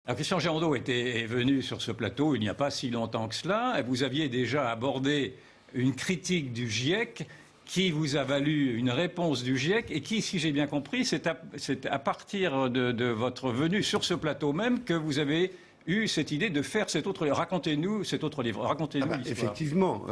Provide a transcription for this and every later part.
Alors, Christian Girondeau est venu sur ce plateau il n'y a pas si longtemps que cela. Vous aviez déjà abordé une critique du GIEC qui vous a valu une réponse du GIEC et qui, si j'ai bien compris, c'est à partir de votre venue sur ce plateau même que vous avez eu cette idée de faire cet autre livre. Racontez-nous cet autre livre, racontez-nous l'histoire. Effectivement,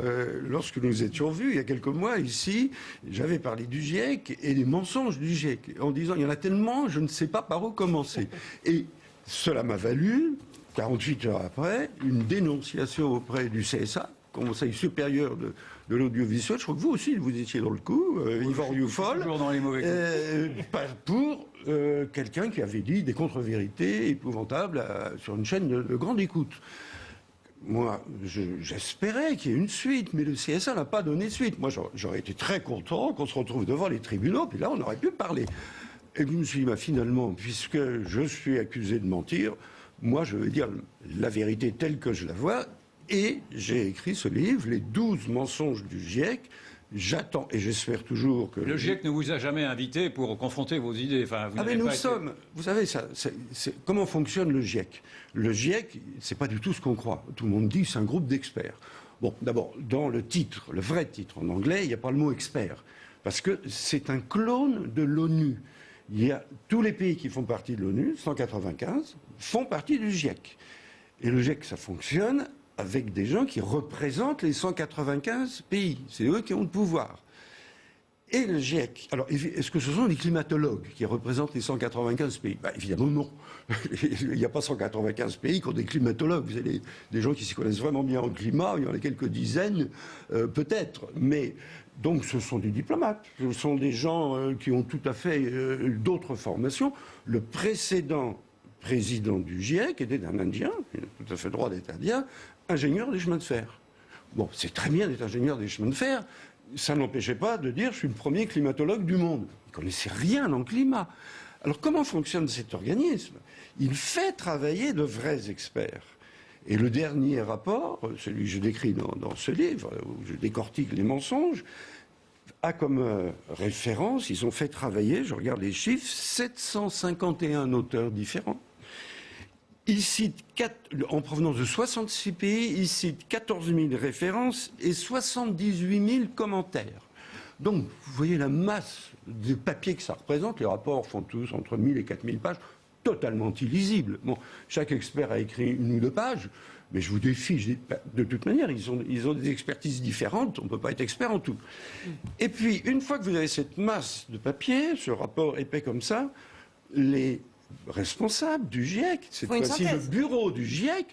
lorsque nous étions vus il y a quelques mois ici, j'avais parlé du GIEC et des mensonges du GIEC, en disant il y en a tellement, je ne sais pas par où commencer. Et cela m'a valu, 48 heures après, une dénonciation auprès du CSA, Conseil supérieur de l'audiovisuel. Je crois que vous aussi, vous étiez dans le coup, Yvan Rioufol. Toujours dans les mauvais coups. Pour quelqu'un qui avait dit des contre-vérités épouvantables sur une chaîne de grande écoute. Moi, j'espérais qu'il y ait une suite, mais le CSA n'a pas donné suite. Moi, j'aurais été très content qu'on se retrouve devant les tribunaux, puis là, on aurait pu parler. Et je me suis dit, finalement, puisque je suis accusé de mentir, moi, je vais dire la vérité telle que je la vois. Et j'ai écrit ce livre, Les 12 mensonges du GIEC. J'attends, et j'espère toujours que... Le GIEC ne vous a jamais invité pour confronter vos idées. Enfin, vous savez, comment fonctionne le GIEC? Le GIEC, c'est pas du tout ce qu'on croit. Tout le monde dit c'est un groupe d'experts. Bon, d'abord, dans le titre, le vrai titre en anglais, il n'y a pas le mot expert. Parce que c'est un clone de l'ONU. Il y a tous les pays qui font partie de l'ONU, 195, font partie du GIEC. Et le GIEC, ça fonctionne avec des gens qui représentent les 195 pays. C'est eux qui ont le pouvoir. Et le GIEC... Alors, est-ce que ce sont des climatologues qui représentent les 195 pays? Évidemment, non. Il n'y a pas 195 pays qui ont des climatologues. Vous avez des gens qui s'y connaissent vraiment bien en climat. Il y en a quelques dizaines, peut-être. Mais, donc, ce sont des diplomates. Ce sont des gens qui ont tout à fait d'autres formations. Le précédent président du GIEC était un Indien, il a tout à fait le droit d'être Indien, ingénieur des chemins de fer. Bon, c'est très bien d'être ingénieur des chemins de fer, ça n'empêchait pas de dire je suis le premier climatologue du monde. Il ne connaissait rien en climat. Alors comment fonctionne cet organisme? Il fait travailler de vrais experts. Et le dernier rapport, celui que je décris dans ce livre, où je décortique les mensonges, a comme référence, ils ont fait travailler, je regarde les chiffres, 751 auteurs différents. Ils citent, en provenance de 66 pays, ils citent 14 000 références et 78 000 commentaires. Donc, vous voyez la masse de papier que ça représente. Les rapports font tous entre 1000 et 4000 pages, totalement illisibles. Bon, chaque expert a écrit 1 ou 2 pages, mais je vous défie, de toute manière, ils ont des expertises différentes, on ne peut pas être expert en tout. Et puis, une fois que vous avez cette masse de papier, ce rapport épais comme ça, les responsables du GIEC, cette fois-ci le bureau du GIEC,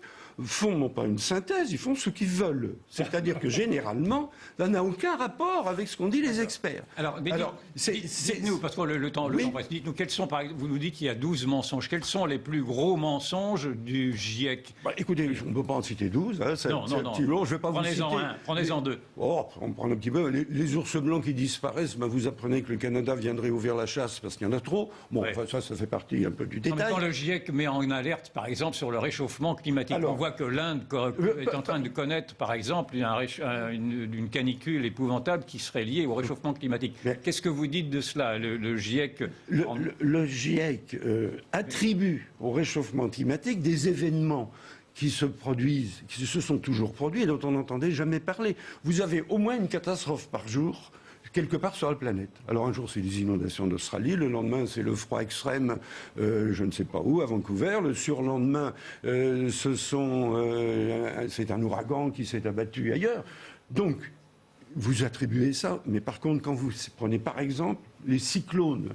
font non pas une synthèse, ils font ce qu'ils veulent. C'est-à-dire que généralement, ça n'a aucun rapport avec ce qu'ont dit les experts. Alors dites-nous, parce que le temps presse, dites-nous, quels sont, par exemple, vous nous dites qu'il y a 12 mensonges, quels sont les plus gros mensonges du GIEC? Écoutez, on ne peut pas en citer 12, hein, non. Petit long, je vais pas vous citer. Prenez-en 2. Oh, on prend un petit peu. Les ours blancs qui disparaissent, vous apprenez que le Canada viendrait ouvrir la chasse parce qu'il y en a trop. Bon, ouais. Enfin, ça fait partie un peu du détail. Quand le GIEC met en alerte, par exemple, sur le réchauffement climatique, on voit que l'Inde est en train de connaître, par exemple, une canicule épouvantable qui serait liée au réchauffement climatique. Qu'est-ce que vous dites de cela, le GIEC? Le GIEC attribue au réchauffement climatique des événements qui se produisent, qui se sont toujours produits et dont on n'entendait jamais parler. Vous avez au moins une catastrophe par jour quelque part sur la planète. Alors un jour c'est les inondations d'Australie, le lendemain c'est le froid extrême, je ne sais pas où, à Vancouver, le surlendemain c'est un ouragan qui s'est abattu ailleurs. Donc vous attribuez ça, mais par contre quand vous prenez par exemple les cyclones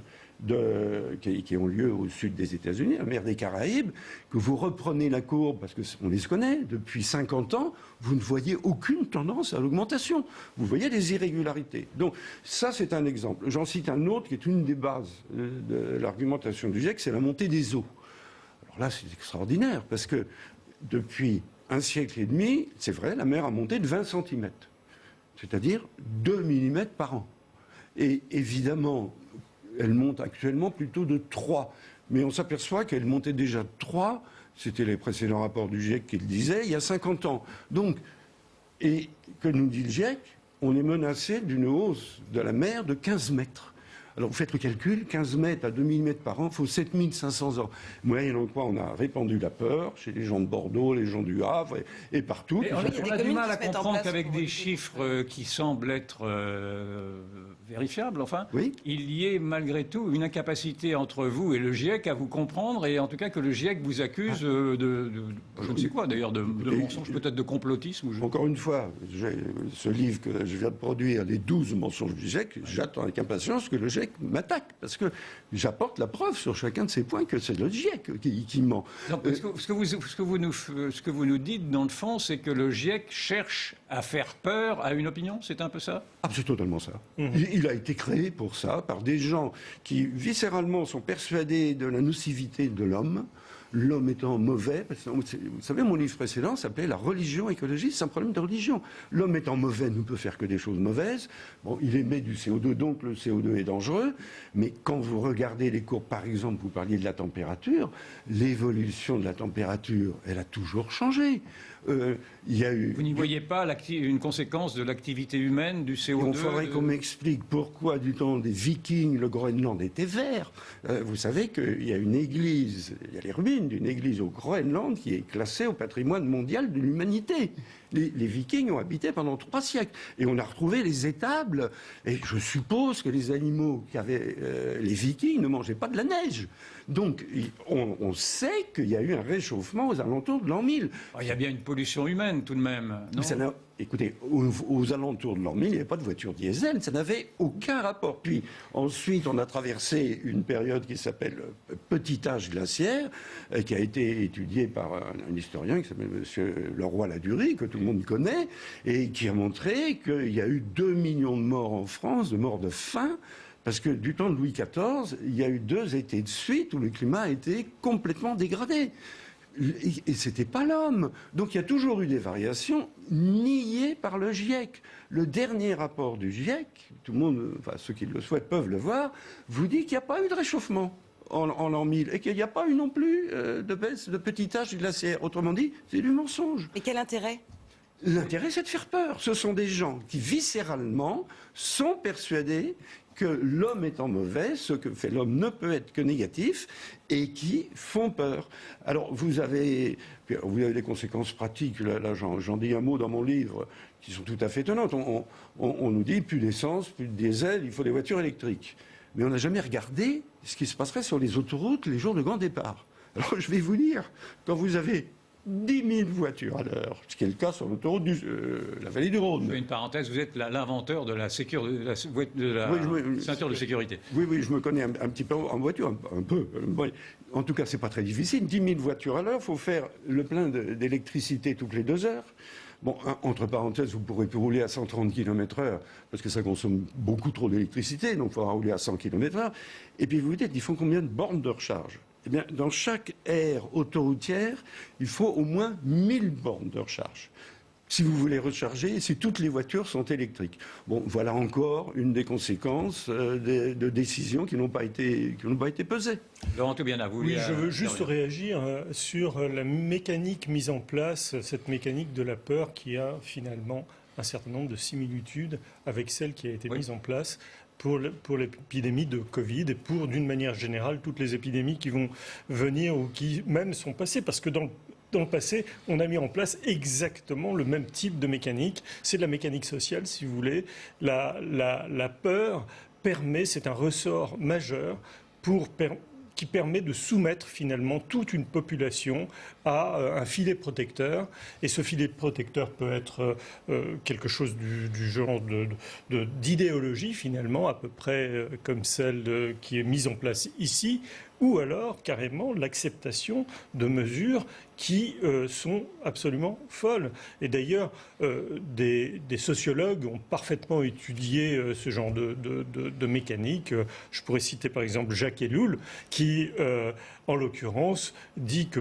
qui ont lieu au sud des États-Unis, la mer des Caraïbes, que vous reprenez la courbe, parce qu'on les connaît, depuis 50 ans, vous ne voyez aucune tendance à l'augmentation. Vous voyez des irrégularités. Donc ça, c'est un exemple. J'en cite un autre qui est une des bases de l'argumentation du GIEC, c'est la montée des eaux. Alors là, c'est extraordinaire, parce que depuis un siècle et demi, c'est vrai, la mer a monté de 20 cm, c'est-à-dire 2 mm par an. Et évidemment, elle monte actuellement plutôt de 3. Mais on s'aperçoit qu'elle montait déjà de 3, c'était les précédents rapports du GIEC qui le disaient, il y a 50 ans. Donc, et que nous dit le GIEC, on est menacé d'une hausse de la mer de 15 mètres. Alors vous faites le calcul, 15 mètres à 2000 mètres par an, il faut 7500 ans. Moyennant quoi on a répandu la peur chez les gens de Bordeaux, les gens du Havre et partout. Et on a du mal à comprendre qu'avec des chiffres qui semblent être vérifiables, enfin, oui, il y ait malgré tout une incapacité entre vous et le GIEC à vous comprendre, et en tout cas que le GIEC vous accuse je ne sais quoi d'ailleurs, de mensonges, peut-être de complotisme. Encore une fois, ce livre que je viens de produire, les 12 mensonges du GIEC, j'attends avec impatience que le GIEC m'attaque, parce que j'apporte la preuve sur chacun de ces points que c'est le GIEC qui ment. Donc, ce que vous nous dites, dans le fond, c'est que le GIEC cherche à faire peur à une opinion, c'est un peu ça? Ah, c'est totalement ça. Il a été créé pour ça, par des gens qui, viscéralement, sont persuadés de la nocivité de l'homme, l'homme étant mauvais. Parce que, vous savez, mon livre précédent s'appelait « La religion écologiste, c'est un problème de religion ». L'homme étant mauvais ne peut faire que des choses mauvaises. Bon, il émet du CO2, donc le CO2 est dangereux. Mais quand vous regardez les courbes, par exemple, vous parliez de la température, l'évolution de la température, elle a toujours changé. Il y a eu... Vous n'y voyez pas une conséquence de l'activité humaine, du CO2? Il faudrait qu'on m'explique pourquoi, du temps des Vikings, le Groenland était vert. Vous savez qu'il y a une église, il y a les ruines d'une église au Groenland qui est classée au patrimoine mondial de l'humanité. Les Vikings ont habité pendant 3 siècles. Et on a retrouvé les étables. Et je suppose que les animaux qu'avaient les Vikings ne mangeaient pas de la neige. Donc, on sait qu'il y a eu un réchauffement aux alentours de l'an 1000. Il y a bien une pollution humaine, tout de même, non? Écoutez, aux alentours de l'an 1000, il n'y avait pas de voiture diesel, ça n'avait aucun rapport. Puis ensuite, on a traversé une période qui s'appelle petit âge glaciaire, qui a été étudiée par un historien qui s'appelle M. Leroy-Ladurie, que tout le monde connaît, et qui a montré qu'il y a eu 2 millions de morts en France, de morts de faim, parce que du temps de Louis XIV, il y a eu 2 étés de suite où le climat a été complètement dégradé. Et ce n'était pas l'homme. Donc il y a toujours eu des variations niées par le GIEC. Le dernier rapport du GIEC, tout le monde, enfin ceux qui le souhaitent peuvent le voir, vous dit qu'il n'y a pas eu de réchauffement en l'an 1000 et qu'il n'y a pas eu non plus de baisse de petit âge glaciaire. Autrement dit, c'est du mensonge. Et quel intérêt ? L'intérêt, c'est de faire peur. Ce sont des gens qui, viscéralement, sont persuadés que l'homme étant mauvais, ce que fait l'homme ne peut être que négatif, et qui font peur. Alors, vous avez des conséquences pratiques, là j'en dis un mot dans mon livre, qui sont tout à fait étonnantes. On nous dit, plus d'essence, plus de diesel, il faut des voitures électriques. Mais on n'a jamais regardé ce qui se passerait sur les autoroutes les jours de grand départ. Alors, je vais vous dire, quand vous avez 10 000 voitures à l'heure, ce qui est le cas sur l'autoroute de la vallée du Rhône. Une parenthèse, vous êtes l'inventeur de la ceinture de sécurité. Oui, je me connais un petit peu en voiture, un peu. Bon, en tout cas, c'est pas très difficile. 10 000 voitures à l'heure, il faut faire le plein d'électricité toutes les 2 heures. Bon, entre parenthèses, vous pourrez plus rouler à 130 km/h, parce que ça consomme beaucoup trop d'électricité, donc il faudra rouler à 100 km/h. Et puis vous vous dites, il faut combien de bornes de recharge ? Eh bien, dans chaque aire autoroutière, il faut au moins 1000 bornes de recharge. Si vous voulez recharger, si toutes les voitures sont électriques. Bon, voilà encore une des conséquences de décisions qui n'ont pas été pesées. Laurent Toubiana, vous Oui, je veux juste réagir sur la mécanique mise en place, cette mécanique de la peur qui a finalement un certain nombre de similitudes avec celle qui a été mise en place pour l'épidémie de Covid et pour, d'une manière générale, toutes les épidémies qui vont venir ou qui même sont passées. Parce que dans le passé, on a mis en place exactement le même type de mécanique. C'est de la mécanique sociale, si vous voulez. La peur permet, c'est un ressort majeur qui permet de soumettre finalement toute une population à un filet protecteur. Et ce filet protecteur peut être quelque chose du genre d'idéologie finalement, à peu près comme celle qui est mise en place ici, ou alors carrément l'acceptation de mesures qui sont absolument folles. Et d'ailleurs, des sociologues ont parfaitement étudié ce genre de mécanique. Je pourrais citer par exemple Jacques Ellul, qui, en l'occurrence, dit que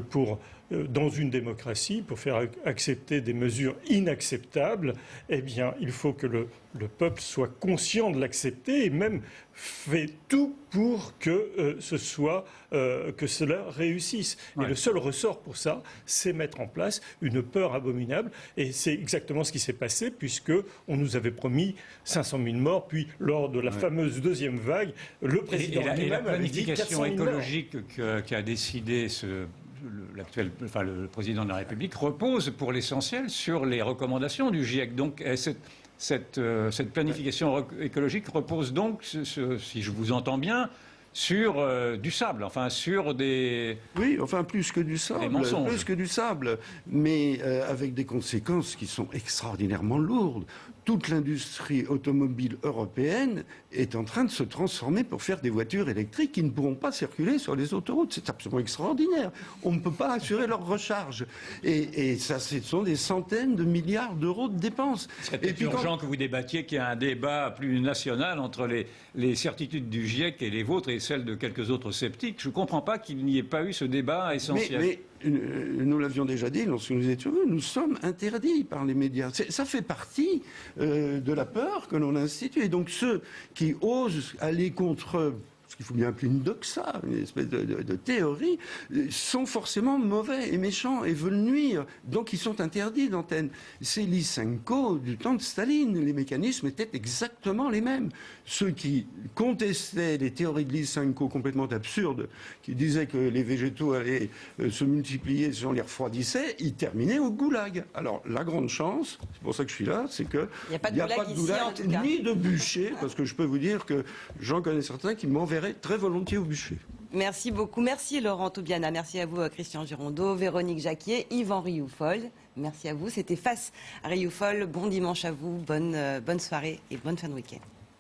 dans une démocratie, pour faire accepter des mesures inacceptables, eh bien, il faut que le peuple soit conscient de l'accepter et même fait tout pour que ce soit que cela réussisse. Ouais. Et le seul ressort pour ça, c'est mettre en place une peur abominable. Et c'est exactement ce qui s'est passé, puisque on nous avait promis 500 000 morts, puis lors de la fameuse deuxième vague, le président Et la lui-même avait dit 400 planification 000 morts. écologique qu'a décidé le président de la République repose pour l'essentiel sur les recommandations du GIEC. Donc cette planification écologique repose donc, si je vous entends bien, sur du sable, enfin sur des... Oui, enfin plus que du sable, mensonges. plus que du sable, mais avec des conséquences qui sont extraordinairement lourdes. Toute l'industrie automobile européenne est en train de se transformer pour faire des voitures électriques qui ne pourront pas circuler sur les autoroutes. C'est absolument extraordinaire. On ne peut pas assurer leur recharge. Et ça, ce sont des centaines de milliards d'euros de dépenses. Il serait peut-être urgent que vous débattiez, qu'il y ait un débat plus national entre les certitudes du GIEC et les vôtres et celles de quelques autres sceptiques. Je ne comprends pas qu'il n'y ait pas eu ce débat essentiel. Mais nous l'avions déjà dit lorsque nous étions venus, nous sommes interdits par les médias. Ça fait partie de la peur que l'on a instituée. Donc ceux qui osent aller contre ce qu'il faut bien appeler une doxa, une espèce de théorie, sont forcément mauvais et méchants et veulent nuire. Donc ils sont interdits d'antenne. C'est Lysenko du temps de Staline. Les mécanismes étaient exactement les mêmes. Ceux qui contestaient les théories de Lysenko complètement absurdes, qui disaient que les végétaux allaient se multiplier si on les refroidissait, ils terminaient au goulag. Alors la grande chance, c'est pour ça que je suis là, c'est qu'il n'y a pas de goulag ni de bûcher, parce que je peux vous dire que j'en connais certains qui m'enverraient très volontiers au bûcher. Merci beaucoup. Merci Laurent Toubiana. Merci à vous Christian Girondeau, Véronique Jacquier, Yvan Rioufol. Merci à vous. C'était Face à Rioufol. Bon dimanche à vous. Bonne soirée et bonne fin de week-end.